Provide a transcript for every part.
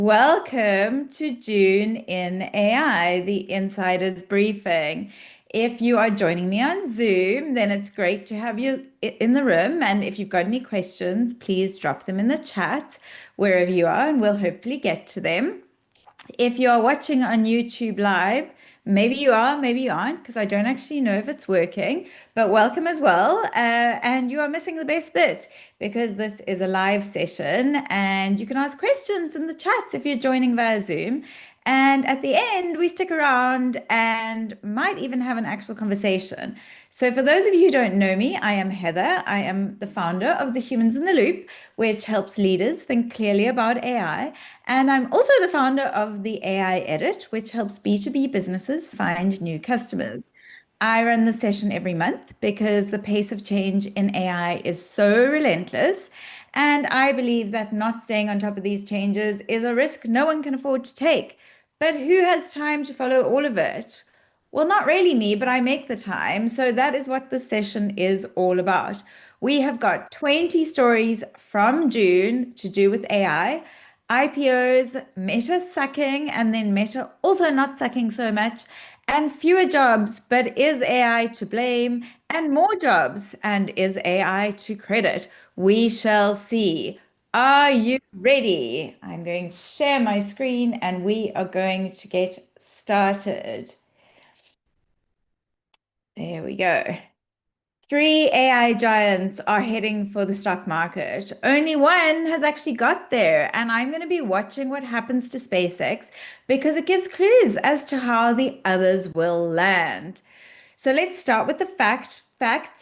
Welcome to June in AI, the Insider's Briefing. If you are joining me on Zoom, then it's great to have you in the room. And if you've got any questions, please drop them in the chat wherever you are, and we'll hopefully get to them. If you are watching on YouTube Live, maybe you are, maybe you aren't, because I don't actually know if it's working, but welcome as well. And you are missing the best bit because this is a live session and you can ask questions in the chat if you're joining via Zoom. And at the end, we stick around and might even have an actual conversation. So, for those of you who don't know me, I am Heather. I am the founder of the Humans in the Loop, which helps leaders think clearly about AI. And I'm also the founder of the AI Edit, which helps B2B businesses find new customers. I run the session every month because the pace of change in AI is so relentless. And I believe that not staying on top of these changes is a risk no one can afford to take. But who has time to follow all of it? Well, not really me, but I make the time. So that is what the session is all about. We have got 20 stories from June to do with AI, IPOs, Meta sucking, and then Meta also not sucking so much, and fewer jobs, but is AI to blame? And more jobs, and is AI to credit? We shall see. Are you ready? I'm going to share my screen and we are going to get started. There we go. Three AI giants are heading for the stock market. Only one has actually got there, and I'm going to be watching what happens to SpaceX because it gives clues as to how the others will land. So let's start with the facts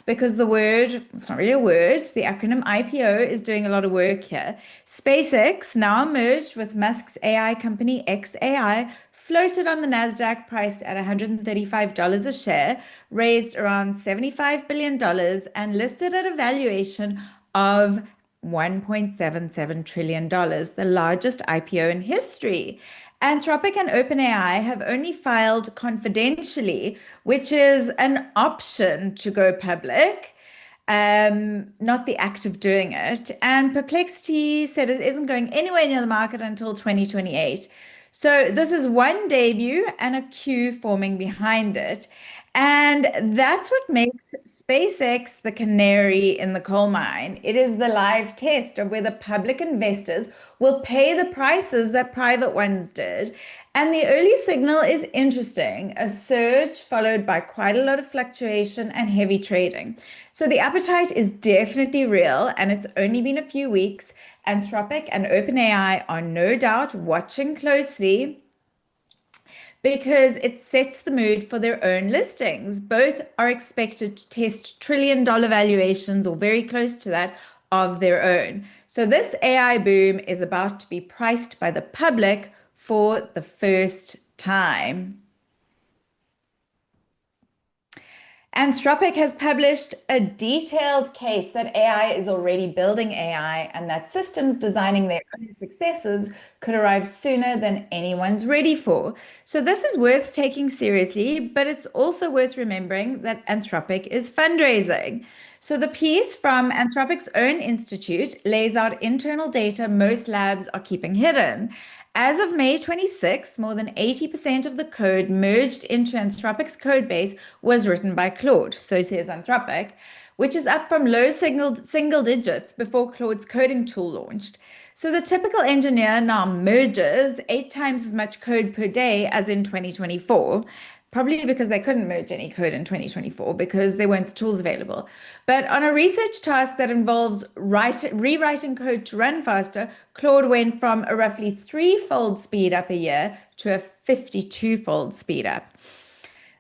because the word, it's not really a word, the acronym IPO is doing a lot of work here. SpaceX, now merged with Musk's AI company xAI, floated on the Nasdaq priced at $135 a share, raised around $75 billion and listed at a valuation of $1.77 trillion, the largest IPO in history. Anthropic and OpenAI have only filed confidentially, which is an option to go public, not the act of doing it. And Perplexity said it isn't going anywhere near the market until 2028. So this is one debut and a queue forming behind it. And that's what makes SpaceX the canary in the coal mine. It is the live test of whether public investors will pay the prices that private ones did. And the early signal is interesting, a surge followed by quite a lot of fluctuation and heavy trading. So the appetite is definitely real, and it's only been a few weeks. Anthropic and OpenAI are no doubt watching closely because it sets the mood for their own listings. Both are expected to test trillion-dollar valuations or very close to that of their own. So this AI boom is about to be priced by the public for the first time. Anthropic has published a detailed case that AI is already building AI and that systems designing their own successors could arrive sooner than anyone's ready for. So this is worth taking seriously, but it's also worth remembering that Anthropic is fundraising. So the piece from Anthropic's own institute lays out internal data most labs are keeping hidden. As of May 26, more than 80% of the code merged into Anthropic's code base was written by Claude, so says Anthropic, which is up from low single digits before Claude's coding tool launched. So the typical engineer now merges 8 times as much code per day as in 2024. Probably because they couldn't merge any code in 2024 because there weren't the tools available. But on a research task that involves rewriting code to run faster, Claude went from a roughly threefold speed up a year to a 52-fold speed up.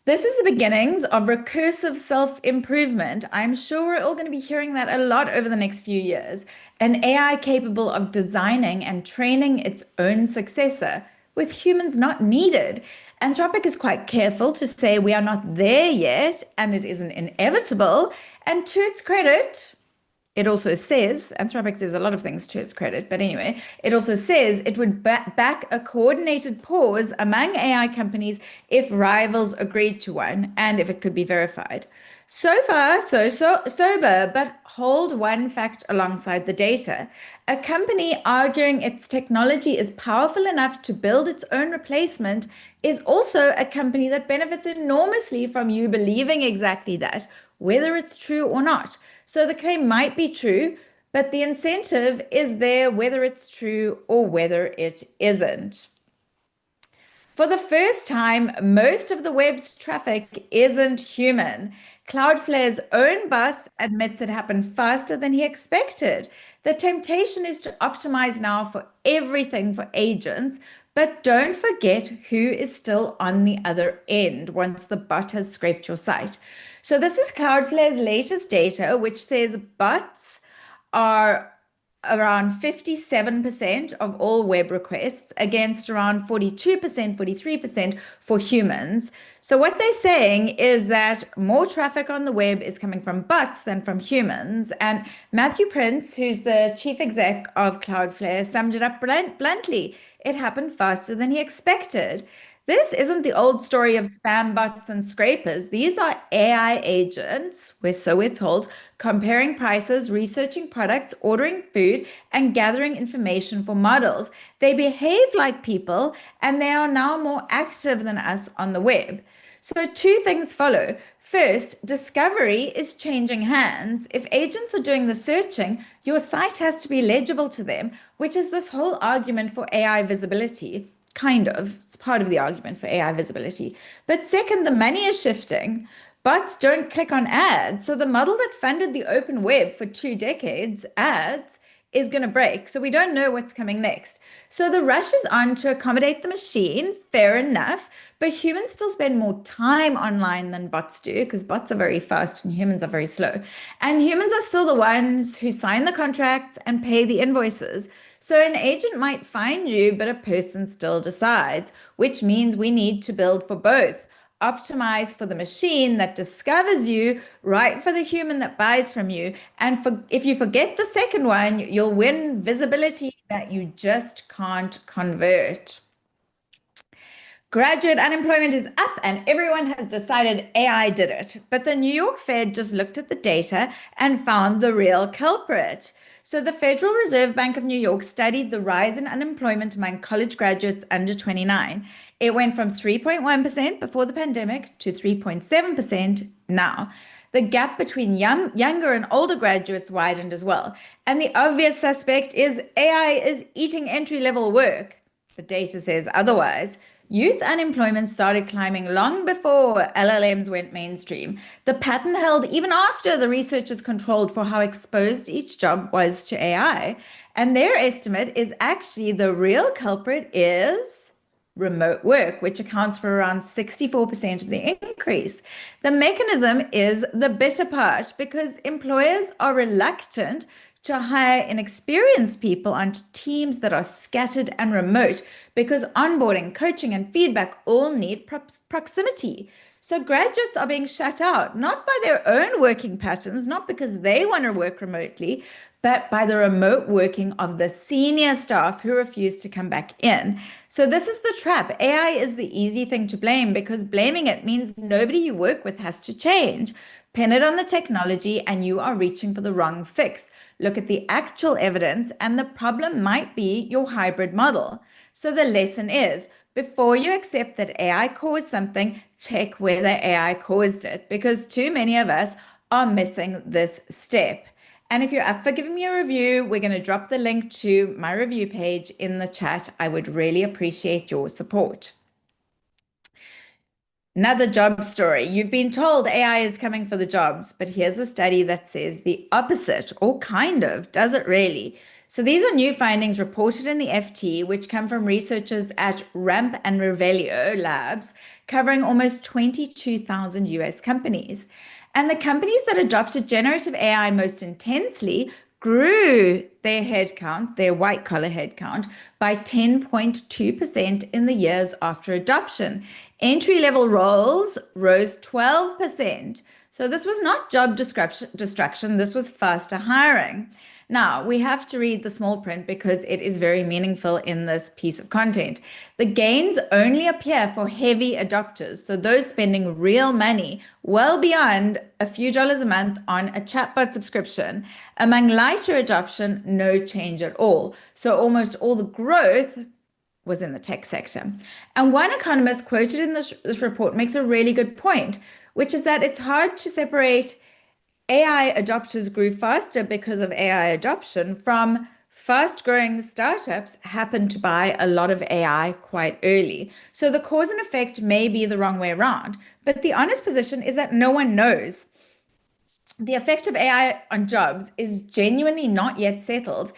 This is the beginnings of recursive self-improvement. I'm sure we're all going to be hearing that a lot over the next few years. An AI capable of designing and training its own successor with humans not needed. Anthropic is quite careful to say we are not there yet, and it isn't inevitable. And to its credit, it also says, Anthropic says a lot of things to its credit, but anyway, it also says it would back a coordinated pause among AI companies if rivals agreed to one and if it could be verified. So far, so sober, but hold one fact alongside the data. A company arguing its technology is powerful enough to build its own replacement is also a company that benefits enormously from you believing exactly that, whether it's true or not. So the claim might be true, but the incentive is there whether it's true or whether it isn't. For the first time, most of the web's traffic isn't human. Cloudflare's own boss admits it happened faster than he expected. The temptation is to optimize now for everything for agents, but don't forget who is still on the other end once the bot has scraped your site. So, this is Cloudflare's latest data, which says bots are around 57% of all web requests against around 42%, 43% for humans. So what they're saying is that more traffic on the web is coming from bots than from humans. And Matthew Prince, who's the chief exec of Cloudflare, summed it up bluntly. It happened faster than he expected. This isn't the old story of spam bots and scrapers. These are AI agents, so we're told, comparing prices, researching products, ordering food, and gathering information for models. They behave like people, and they are now more active than us on the web. So, two things follow. First, discovery is changing hands. If agents are doing the searching, your site has to be legible to them, which is this whole argument for AI visibility. Kind of. It's part of the argument for AI visibility. But second, the money is shifting. Bots don't click on ads. So the model that funded the open web for 2 decades, ads, is going to break. So we don't know what's coming next. So the rush is on to accommodate the machine, fair enough, but humans still spend more time online than bots do because bots are very fast and humans are very slow. And humans are still the ones who sign the contracts and pay the invoices. So an agent might find you, but a person still decides, which means we need to build for both. Optimize for the machine that discovers you, right for the human that buys from you. And if you forget the second one, you'll win visibility that you just can't convert. Graduate unemployment is up and everyone has decided AI did it. But the New York Fed just looked at the data and found the real culprit. So the Federal Reserve Bank of New York studied the rise in unemployment among college graduates under 29. It went from 3.1% before the pandemic to 3.7% now. The gap between younger and older graduates widened as well. And the obvious suspect is AI is eating entry-level work. The data says otherwise. Youth unemployment started climbing long before LLMs went mainstream. The pattern held even after the researchers controlled for how exposed each job was to AI. And their estimate is actually the real culprit is remote work, which accounts for around 64% of the increase. The mechanism is the bitter part because employers are reluctant to hire inexperienced people onto teams that are scattered and remote because onboarding, coaching, and feedback all need proximity. So graduates are being shut out, not by their own working patterns, not because they want to work remotely, but by the remote working of the senior staff who refuse to come back in. So this is the trap. AI is the easy thing to blame because blaming it means nobody you work with has to change. Pin it on the technology and you are reaching for the wrong fix. Look at the actual evidence and the problem might be your hybrid model. So the lesson is, before you accept that AI caused something, check whether AI caused it because too many of us are missing this step. And if you're up for giving me a review, we're going to drop the link to my review page in the chat. I would really appreciate your support. Another job story. You've been told AI is coming for the jobs, but here's a study that says the opposite, or kind of, does it really? So these are new findings reported in the FT, which come from researchers at Ramp and Revelio labs, covering almost 22,000 US companies. And the companies that adopted generative AI most intensely grew their headcount, their white collar headcount, by 10.2% in the years after adoption. Entry level roles rose 12%. So this was not job destruction, this was faster hiring. Now, we have to read the small print because it is very meaningful in this piece of content. The gains only appear for heavy adopters, so those spending real money well beyond a few dollars a month on a chatbot subscription. Among lighter adoption, no change at all. So almost all the growth was in the tech sector. And one economist quoted in this report makes a really good point, which is that it's hard to separate AI adopters grew faster because of AI adoption from fast growing startups happened to buy a lot of AI quite early. So the cause and effect may be the wrong way around, but the honest position is that no one knows. The effect of AI on jobs is genuinely not yet settled.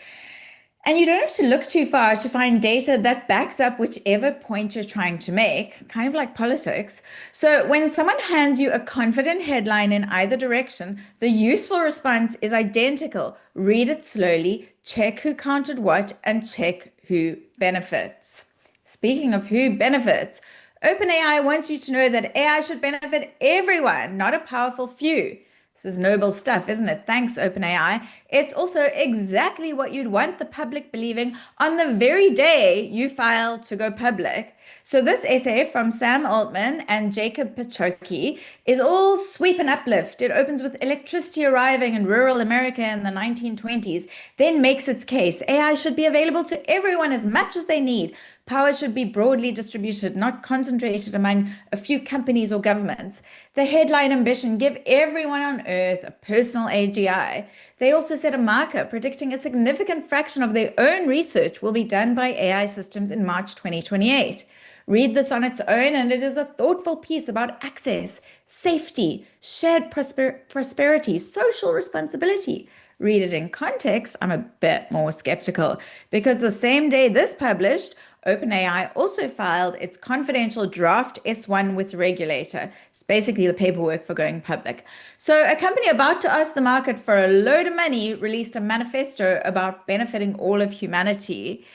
And you don't have to look too far to find data that backs up whichever point you're trying to make, kind of like politics. So when someone hands you a confident headline in either direction, the useful response is identical. Read it slowly, check who counted what, and check who benefits. Speaking of who benefits, OpenAI wants you to know that AI should benefit everyone, not a powerful few. This is noble stuff, isn't it? Thanks, OpenAI. It's also exactly what you'd want the public believing on the very day you file to go public. So this essay from Sam Altman and Jacob Pachoki is all sweep and uplift. It opens with electricity arriving in rural America in the 1920s, then makes its case. AI should be available to everyone as much as they need. Power should be broadly distributed, not concentrated among a few companies or governments. The headline ambition, give everyone on Earth a personal AGI. They also set a marker predicting a significant fraction of their own research will be done by AI systems in March 2028. Read this on its own, and it is a thoughtful piece about access, safety, shared prosperity, social responsibility. Read it in context, I'm a bit more skeptical because the same day this published, OpenAI also filed its confidential draft S1 with the regulator. It's basically the paperwork for going public. So a company about to ask the market for a load of money released a manifesto about benefiting all of humanity.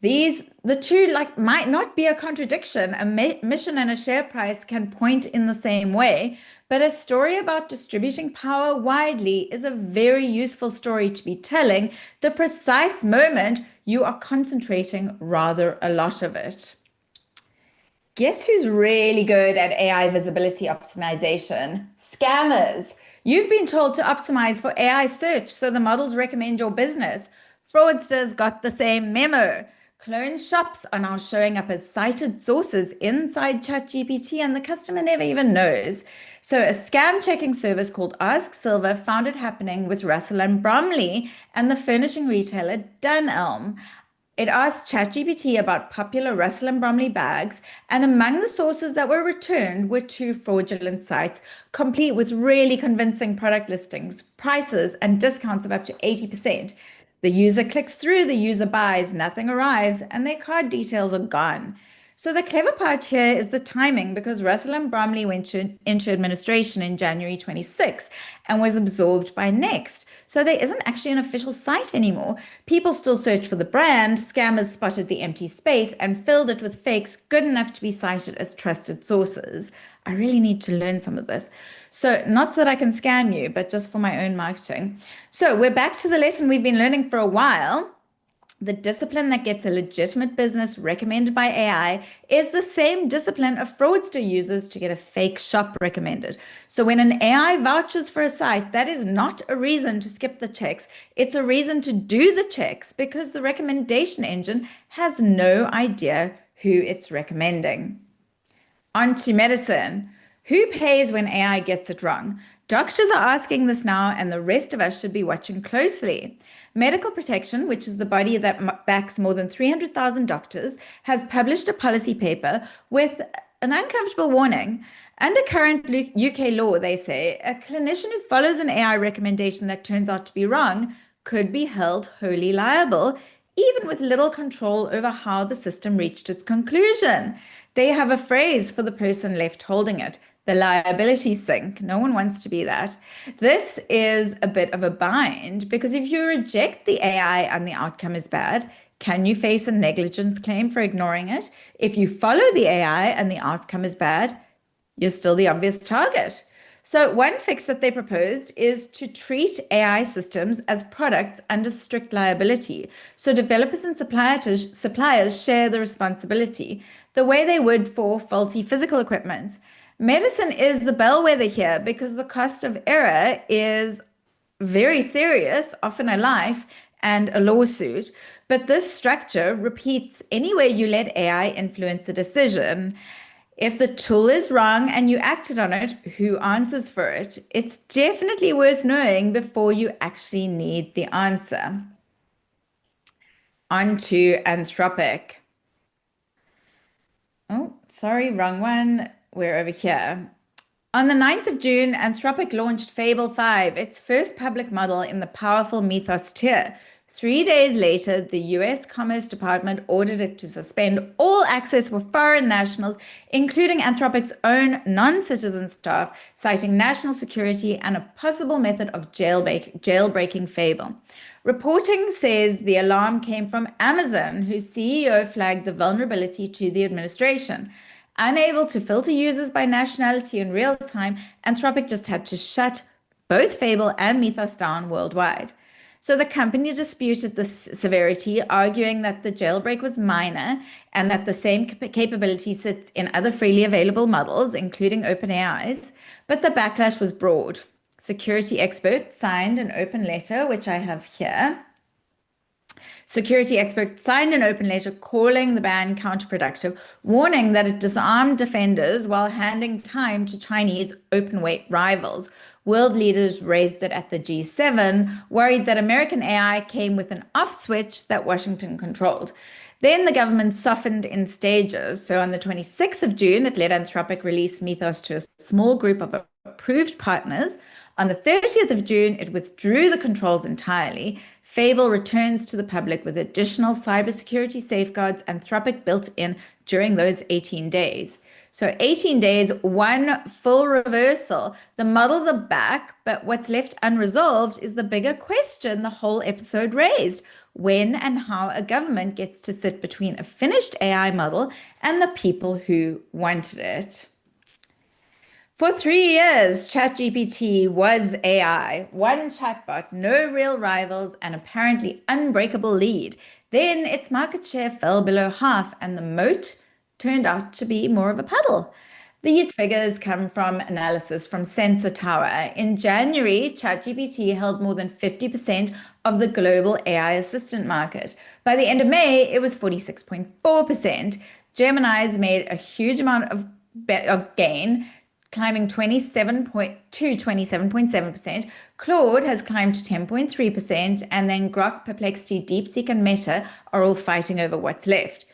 The two might not be a contradiction. A mission and a share price can point in the same way, but a story about distributing power widely is a very useful story to be telling the precise moment you are concentrating rather a lot of it. Guess who's really good at AI visibility optimization? Scammers. You've been told to optimize for AI search so the models recommend your business. Fraudsters got the same memo. Clone shops are now showing up as cited sources inside ChatGPT, and the customer never even knows. So a scam checking service called Ask Silver found it happening with Russell and Bromley and the furnishing retailer Dunelm. It asked ChatGPT about popular Russell and Bromley bags, and among the sources that were returned were two fraudulent sites, complete with really convincing product listings, prices, and discounts of up to 80%. The user clicks through, the user buys, nothing arrives, and their card details are gone. So the clever part here is the timing, because Russell and Bromley went into administration in January 26 and was absorbed by Next. So there isn't actually an official site anymore. People still search for the brand, scammers spotted the empty space and filled it with fakes good enough to be cited as trusted sources. I really need to learn some of this. So not so that I can scam you, but just for my own marketing. So we're back to the lesson we've been learning for a while. The discipline that gets a legitimate business recommended by AI is the same discipline a fraudster uses to get a fake shop recommended. So when an AI vouches for a site, that is not a reason to skip the checks. It's a reason to do the checks because the recommendation engine has no idea who it's recommending. On to medicine. Who pays when AI gets it wrong? Doctors are asking this now, and the rest of us should be watching closely. Medical Protection, which is the body that backs more than 300,000 doctors, has published a policy paper with an uncomfortable warning. Under current UK law, they say, a clinician who follows an AI recommendation that turns out to be wrong could be held wholly liable, even with little control over how the system reached its conclusion. They have a phrase for the person left holding it: the liability sink. No one wants to be that. This is a bit of a bind because if you reject the AI and the outcome is bad, can you face a negligence claim for ignoring it? If you follow the AI and the outcome is bad, you're still the obvious target. So, one fix that they proposed is to treat AI systems as products under strict liability. So, developers and suppliers share the responsibility, the way they would for faulty physical equipment. Medicine is the bellwether here because the cost of error is very serious, often a life and a lawsuit. But this structure repeats anywhere you let AI influence a decision. If the tool is wrong and you acted on it, who answers for it? It's definitely worth knowing before you actually need the answer. On to Anthropic. Oh, sorry, wrong one. We're over here. On the 9th of June, Anthropic launched Fable 5, its first public model in the powerful Mythos tier. 3 days later, the US Commerce Department ordered it to suspend all access for foreign nationals, including Anthropic's own non-citizen staff, citing national security and a possible method of jailbreaking Fable. Reporting says the alarm came from Amazon, whose CEO flagged the vulnerability to the administration. Unable to filter users by nationality in real time, Anthropic just had to shut both Fable and Mythos down worldwide. So the company disputed this severity, arguing that the jailbreak was minor and that the same capability sits in other freely available models, including OpenAI's, but the backlash was broad. Security experts signed an open letter, which I have here. Security experts signed an open letter calling the ban counterproductive, warning that it disarmed defenders while handing time to Chinese open-weight rivals. World leaders raised it at the G7, worried that American AI came with an off switch that Washington controlled. Then the government softened in stages. So on the 26th of June, it let Anthropic release Mythos to a small group of approved partners. On the 30th of June, it withdrew the controls entirely. Fable returns to the public with additional cybersecurity safeguards Anthropic built in during those 18 days. So 18 days, one full reversal. The models are back, but what's left unresolved is the bigger question the whole episode raised: when and how a government gets to sit between a finished AI model and the people who wanted it. For 3 years, ChatGPT was AI, one chatbot, no real rivals, and apparently unbreakable lead. Then its market share fell below half, and the moat turned out to be more of a puddle. These figures come from analysis from Sensor Tower. In January, ChatGPT held more than 50% of the global AI assistant market. By the end of May, it was 46.4%. Gemini's made a huge amount of gain, climbing 27.7%. Claude has climbed to 10.3%, and then Grok, Perplexity, DeepSeek, and Meta are all fighting over what's left.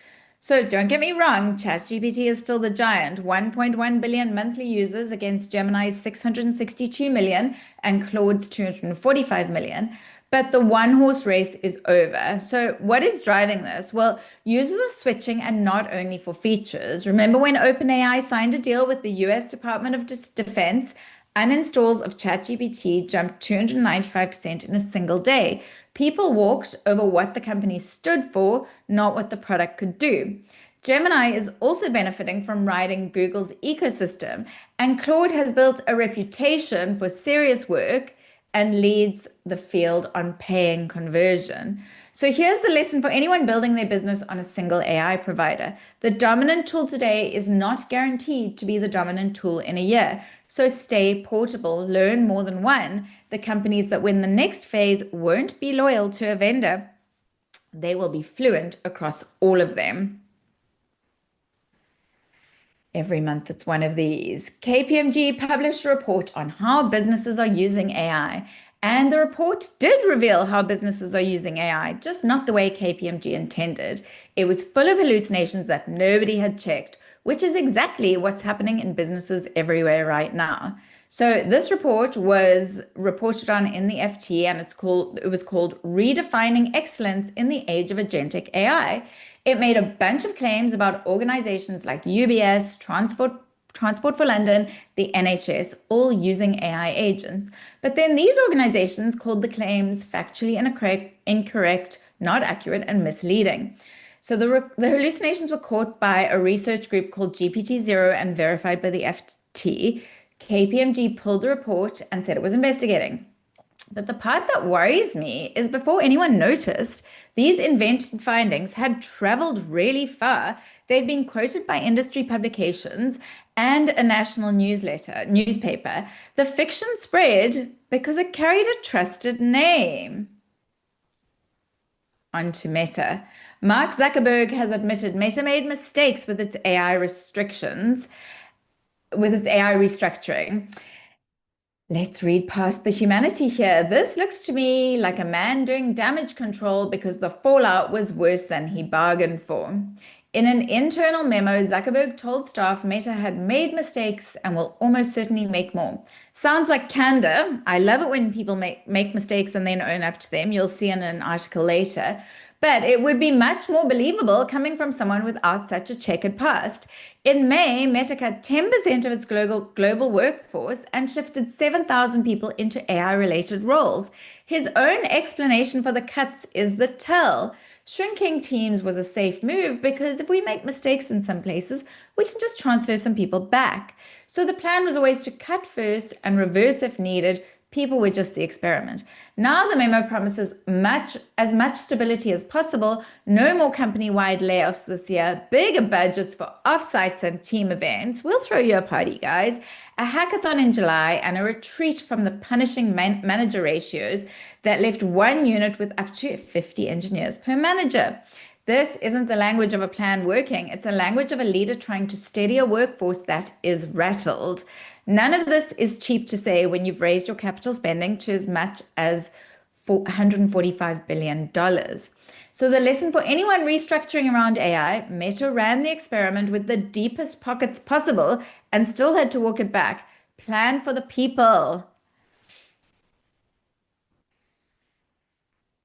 So don't get me wrong, ChatGPT is still the giant, 1.1 billion monthly users against Gemini's 662 million and Claude's 245 million. But the one-horse race is over. So what is driving this? Well, users are switching, and not only for features. Remember when OpenAI signed a deal with the US Department of Defense? Uninstalls of ChatGPT jumped 295% in a single day. People walked over what the company stood for, not what the product could do. Gemini is also benefiting from riding Google's ecosystem, and Claude has built a reputation for serious work and leads the field on paying conversion. So here's the lesson for anyone building their business on a single AI provider. The dominant tool today is not guaranteed to be the dominant tool in a year. So stay portable, learn more than one. The companies that win the next phase won't be loyal to a vendor. They will be fluent across all of them. Every month it's one of these. KPMG published a report on how businesses are using AI. And the report did reveal how businesses are using AI, just not the way KPMG intended. It was full of hallucinations that nobody had checked, which is exactly what's happening in businesses everywhere right now. So this report was reported on in the FT, and it was called Redefining Excellence in the Age of Agentic AI. It made a bunch of claims about organizations like UBS, Transport for London, the NHS, all using AI agents. But then these organizations called the claims factually incorrect, not accurate, and misleading. So the hallucinations were caught by a research group called GPT-0 and verified by the FT. KPMG pulled the report and said it was investigating. But the part that worries me is before anyone noticed, these invented findings had traveled really far. They'd been quoted by industry publications and a national newspaper. The fiction spread because it carried a trusted name. Onto Meta. Mark Zuckerberg has admitted Meta made mistakes with its AI restrictions, with its AI restructuring. Let's read past the humanity here. This looks to me like a man doing damage control because the fallout was worse than he bargained for. In an internal memo, Zuckerberg told staff Meta had made mistakes and will almost certainly make more. Sounds like candor. I love it when people make mistakes and then own up to them. You'll see in an article later. But it would be much more believable coming from someone without such a checkered past. In May, Meta cut 10% of its global workforce and shifted 7,000 people into AI-related roles. His own explanation for the cuts is the tell. Shrinking teams was a safe move because if we make mistakes in some places, we can just transfer some people back. So the plan was always to cut first and reverse if needed. People were just the experiment. Now the memo promises as much stability as possible, no more company-wide layoffs this year, bigger budgets for offsites and team events. We'll throw you a party, guys. A hackathon in July and a retreat from the punishing manager ratios that left one unit with up to 50 engineers per manager. This isn't the language of a plan working. It's a language of a leader trying to steady a workforce that is rattled. None of this is cheap to say when you've raised your capital spending to as much as $145 billion. So the lesson for anyone restructuring around AI, Meta ran the experiment with the deepest pockets possible and still had to walk it back. Plan for the people.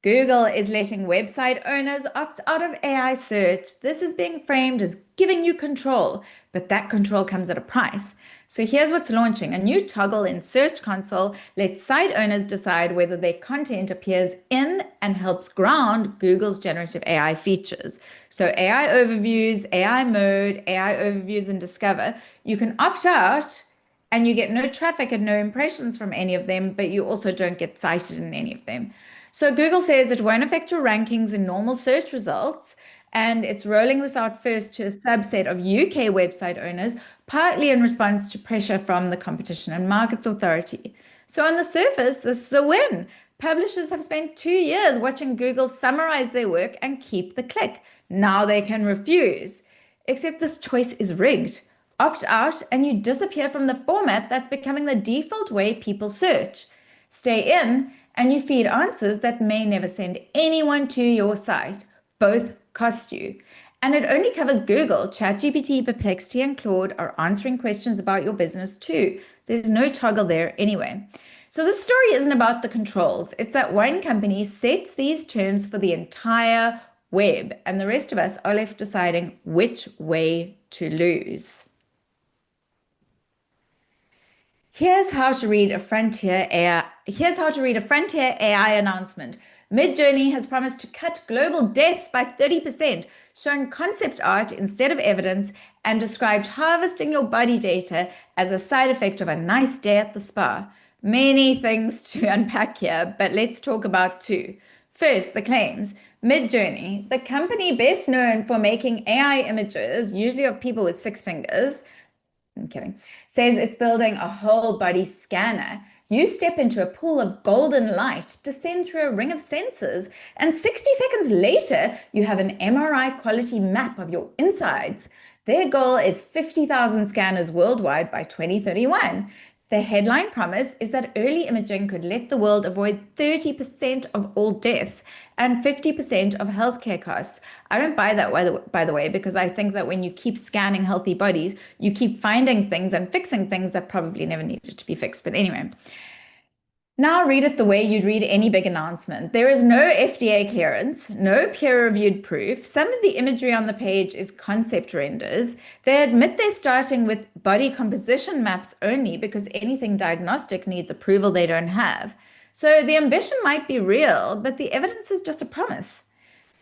Google is letting website owners opt out of AI search. This is being framed as giving you control, but that control comes at a price. So here's what's launching. A new toggle in Search Console lets site owners decide whether their content appears in and helps ground Google's generative AI features. So AI overviews, AI mode, AI overviews, and Discover. You can opt out and you get no traffic and no impressions from any of them, but you also don't get cited in any of them. So Google says it won't affect your rankings in normal search results, and it's rolling this out first to a subset of UK website owners, partly in response to pressure from the Competition and Markets Authority. So on the surface, this is a win. Publishers have spent 2 years watching Google summarize their work and keep the click. Now they can refuse. Except this choice is rigged. Opt out and you disappear from the format that's becoming the default way people search. Stay in and you feed answers that may never send anyone to your site. Both cost you. And it only covers Google. ChatGPT, Perplexity, and Claude are answering questions about your business too. There's no toggle there anyway. So this story isn't about the controls. It's that one company sets these terms for the entire web, and the rest of us are left deciding which way to lose. Here's how to read a frontier AI announcement. Midjourney has promised to cut global deaths by 30%, shown concept art instead of evidence, and described harvesting your body data as a side effect of a nice day at the spa. Many things to unpack here, but let's talk about two. First, the claims. Midjourney, the company best known for making AI images, usually of people with 6 fingers, I'm kidding, says it's building a whole body scanner. You step into a pool of golden light, descend through a ring of sensors, and 60 seconds later, you have an MRI quality map of your insides. Their goal is 50,000 scanners worldwide by 2031. The headline promise is that early imaging could let the world avoid 30% of all deaths and 50% of healthcare costs. I don't buy that, by the way, because I think that when you keep scanning healthy bodies, you keep finding things and fixing things that probably never needed to be fixed. But anyway, now read it the way you'd read any big announcement. There is no FDA clearance, no peer-reviewed proof. Some of the imagery on the page is concept renders. They admit they're starting with body composition maps only because anything diagnostic needs approval they don't have. So the ambition might be real, but the evidence is just a promise.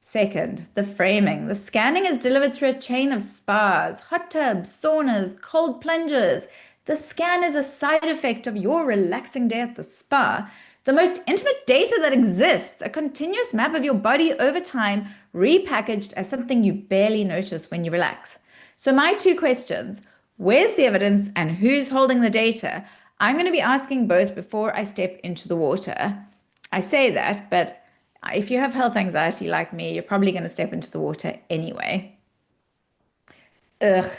Second, the framing. The scanning is delivered through a chain of spas, hot tubs, saunas, cold plungers. The scan is a side effect of your relaxing day at the spa. The most intimate data that exists, a continuous map of your body over time, repackaged as something you barely notice when you relax. So, my two questions: where's the evidence and who's holding the data? I'm going to be asking both before I step into the water. I say that, but if you have health anxiety like me, you're probably going to step into the water anyway. Ugh.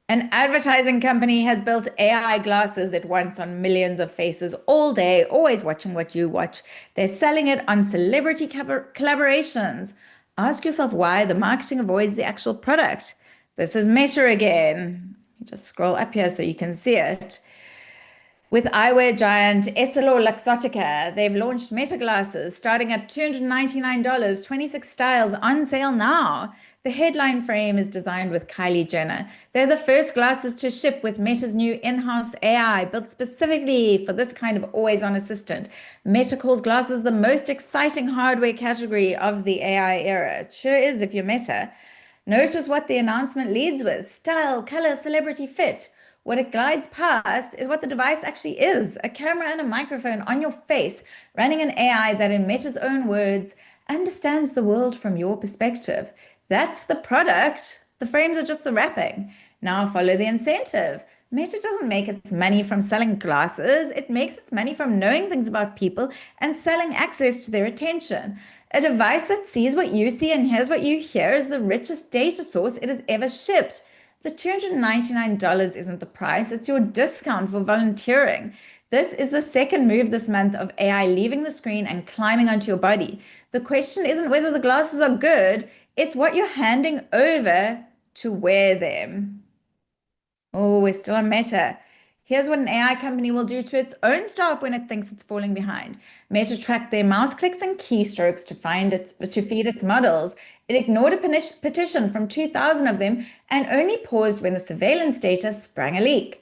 An advertising company has built AI glasses at once on millions of faces all day, always watching what you watch. They're selling it on celebrity collaborations. Ask yourself why the marketing avoids the actual product. This is Meta again. Just scroll up here so you can see it. With eyewear giant EssilorLuxottica, they've launched Meta glasses starting at $299, 26 styles on sale now. The headline frame is designed with Kylie Jenner. They're the first glasses to ship with Meta's new in-house AI, built specifically for this kind of always-on assistant. Meta calls glasses the most exciting hardware category of the AI era. It sure is if you're Meta. Notice what the announcement leads with: style, color, celebrity, fit. What it glides past is what the device actually is: a camera and a microphone on your face, running an AI that, in Meta's own words, understands the world from your perspective. That's the product. The frames are just the wrapping. Now follow the incentive. Meta doesn't make its money from selling glasses. It makes its money from knowing things about people and selling access to their attention. A device that sees what you see and hears what you hear is the richest data source it has ever shipped. The $299 isn't the price, it's your discount for volunteering. This is the second move this month of AI leaving the screen and climbing onto your body. The question isn't whether the glasses are good, it's what you're handing over to wear them. Oh, we're still on Meta. Here's what an AI company will do to its own staff when it thinks it's falling behind. Meta tracked their mouse clicks and keystrokes to feed its models. It ignored a petition from 2,000 of them and only paused when the surveillance data sprang a leak.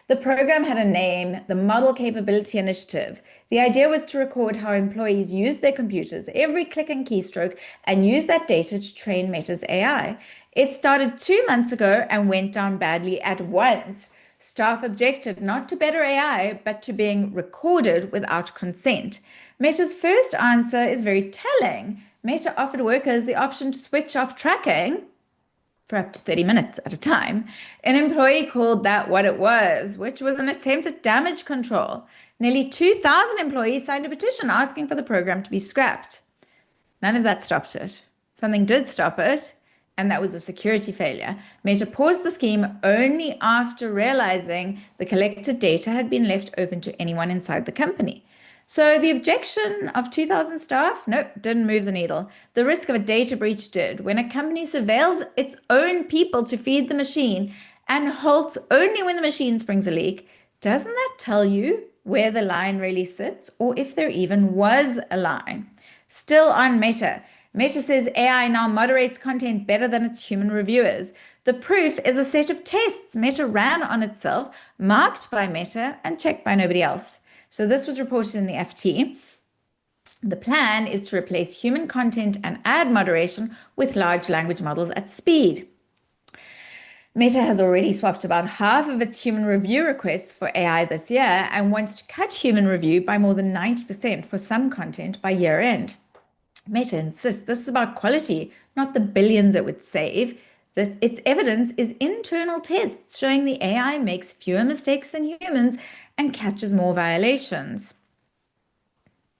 The program had a name, the Model Capability Initiative. The idea was to record how employees used their computers, every click and keystroke, and use that data to train Meta's AI. It started 2 months ago and went down badly at once. Staff objected not to better AI, but to being recorded without consent. Meta's first answer is very telling. Meta offered workers the option to switch off tracking for up to 30 minutes at a time. An employee called that what it was, which was an attempt at damage control. Nearly 2,000 employees signed a petition asking for the program to be scrapped. None of that stopped it. Something did stop it, and that was a security failure. Meta paused the scheme only after realizing the collected data had been left open to anyone inside the company. So the objection of 2,000 staff, nope, didn't move the needle. The risk of a data breach did. When a company surveils its own people to feed the machine and halts only when the machine springs a leak, doesn't that tell you where the line really sits, or if there even was a line? Still on Meta. Meta says AI now moderates content better than its human reviewers. The proof is a set of tests Meta ran on itself, marked by Meta and checked by nobody else. So this was reported in the FT. The plan is to replace human content and ad moderation with large language models at speed. Meta has already swapped about half of its human review requests for AI this year and wants to cut human review by more than 90% for some content by year end. Meta insists this is about quality, not the billions it would save. Its evidence is internal tests showing the AI makes fewer mistakes than humans and catches more violations.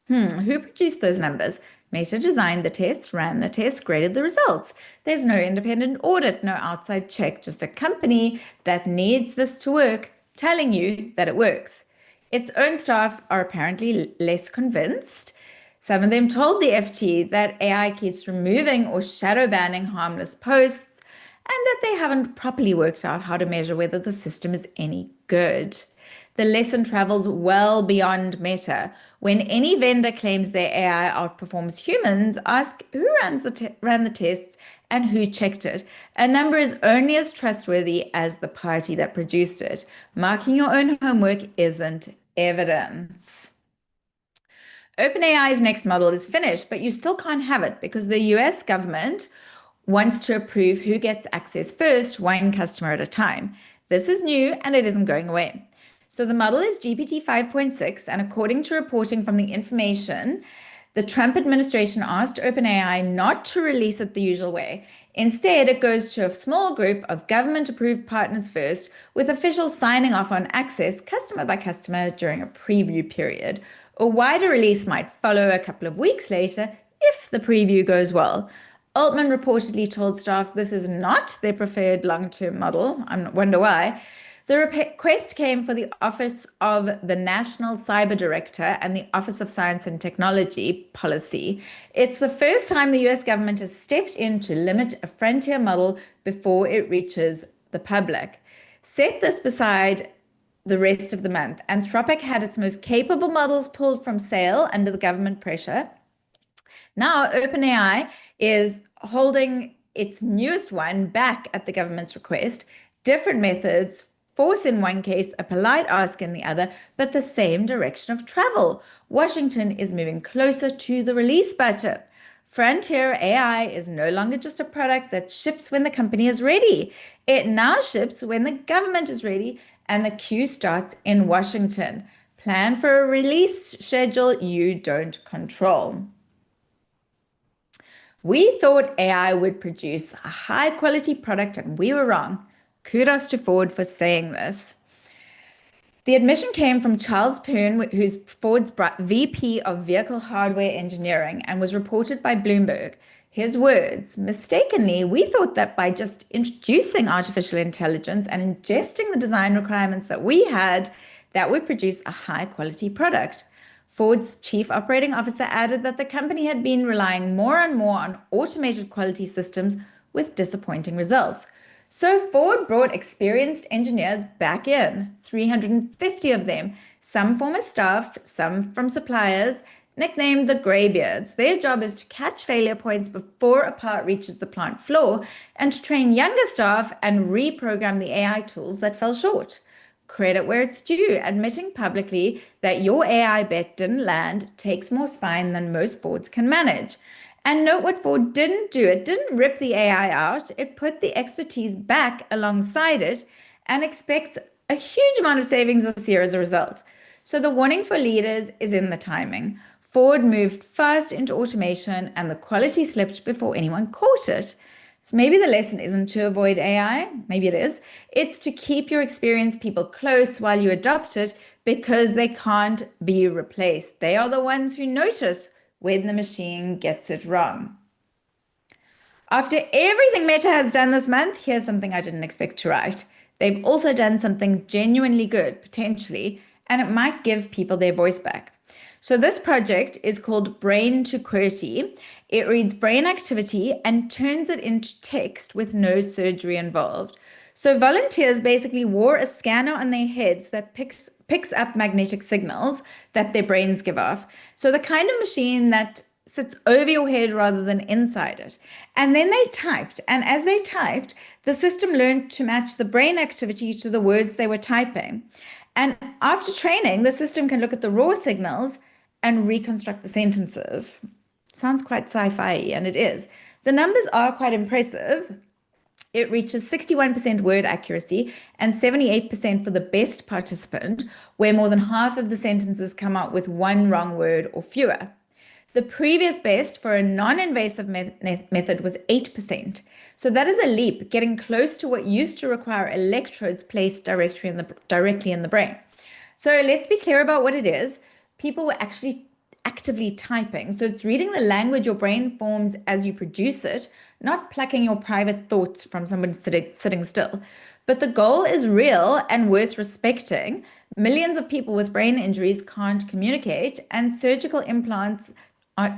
Who produced those numbers? Meta designed the test, ran the test, graded the results. There's no independent audit, no outside check, just a company that needs this to work telling you that it works. Its own staff are apparently less convinced. Some of them told the FT that AI keeps removing or shadow banning harmless posts and that they haven't properly worked out how to measure whether the system is any good. The lesson travels well beyond Meta. When any vendor claims their AI outperforms humans, ask who ran the tests and who checked it. A number is only as trustworthy as the party that produced it. Marking your own homework isn't evidence. OpenAI's next model is finished, but you still can't have it because the US government wants to approve who gets access first, one customer at a time. This is new and it isn't going away. So the model is GPT 5.6, and according to reporting from the information, the Trump administration asked OpenAI not to release it the usual way. Instead, it goes to a small group of government-approved partners first, with officials signing off on access customer by customer during a preview period. A wider release might follow a couple of weeks later if the preview goes well. Altman reportedly told staff this is not their preferred long-term model. I wonder why. The request came for the Office of the National Cyber Director and the Office of Science and Technology Policy. It's the first time the US government has stepped in to limit a frontier model before it reaches the public. Set this beside the rest of the month. Anthropic had its most capable models pulled from sale under the government pressure. Now, OpenAI is holding its newest one back at the government's request. Different methods force in one case, a polite ask in the other, but the same direction of travel. Washington is moving closer to the release button. Frontier AI is no longer just a product that ships when the company is ready. It now ships when the government is ready, and the queue starts in Washington. Plan for a release schedule you don't control. We thought AI would produce a high quality product, and we were wrong. Kudos to Ford for saying this. The admission came from Charles Pern, who's Ford's VP of Vehicle Hardware Engineering, and was reported by Bloomberg. His words, mistakenly, we thought that by just introducing artificial intelligence and ingesting the design requirements that we had, that would produce a high quality product. Ford's chief operating officer added that the company had been relying more and more on automated quality systems with disappointing results. So Ford brought experienced engineers back in, 350 of them, some former staff, some from suppliers, nicknamed the Greybeards. Their job is to catch failure points before a part reaches the plant floor and to train younger staff and reprogram the AI tools that fell short. Credit where it's due. Admitting publicly that your AI bet didn't land takes more spine than most boards can manage. And note what Ford didn't do. It didn't rip the AI out. It put the expertise back alongside it and expects a huge amount of savings this year as a result. So the warning for leaders is in the timing. Ford moved fast into automation and the quality slipped before anyone caught it. So maybe the lesson isn't to avoid AI. Maybe it is. It's to keep your experienced people close while you adopt it because they can't be replaced. They are the ones who notice when the machine gets it wrong. After everything Meta has done this month, here's something I didn't expect to write. They've also done something genuinely good, potentially, and it might give people their voice back. So this project is called Brain to QWERTY. It reads brain activity and turns it into text with no surgery involved. So volunteers basically wore a scanner on their heads that picks up magnetic signals that their brains give off. So the kind of machine that sits over your head rather than inside it. And then they typed. And as they typed, the system learned to match the brain activity to the words they were typing. And after training, the system can look at the raw signals and reconstruct the sentences. Sounds quite sci-fi, and it is. The numbers are quite impressive. It reaches 61% word accuracy and 78% for the best participant, where more than half of the sentences come out with one wrong word or fewer. The previous best for a non-invasive method was 8%. So that is a leap, getting close to what used to require electrodes placed directly in the brain. So let's be clear about what it is. People were actually actively typing. So it's reading the language your brain forms as you produce it, not plucking your private thoughts from someone sitting still. But the goal is real and worth respecting. Millions of people with brain injuries can't communicate, and surgical implants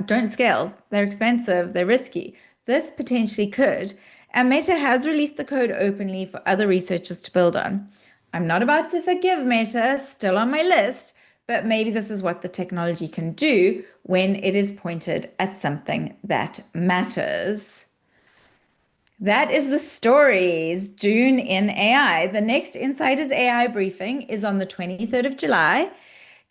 don't scale. They're expensive, they're risky. This potentially could. And Meta has released the code openly for other researchers to build on. I'm not about to forgive Meta, still on my list, but maybe this is what the technology can do when it is pointed at something that matters. That is the stories. June in AI. The next Insiders AI briefing is on the 23rd of July.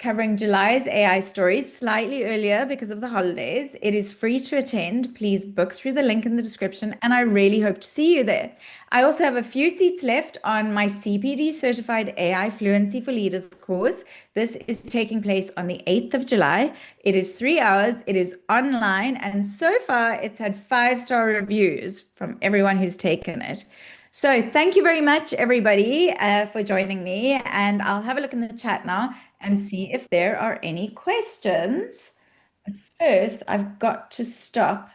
covering July's AI stories slightly earlier because of the holidays. It is free to attend. Please book through the link in the description, and I really hope to see you there. I also have a few seats left on my CPD certified AI Fluency for Leaders course. This is taking place on the 8th of July. It is 3 hours, it is online, and so far it's had 5-star reviews from everyone who's taken it. So thank you very much, everybody, for joining me. And I'll have a look in the chat now and see if there are any questions. First, I've got to stop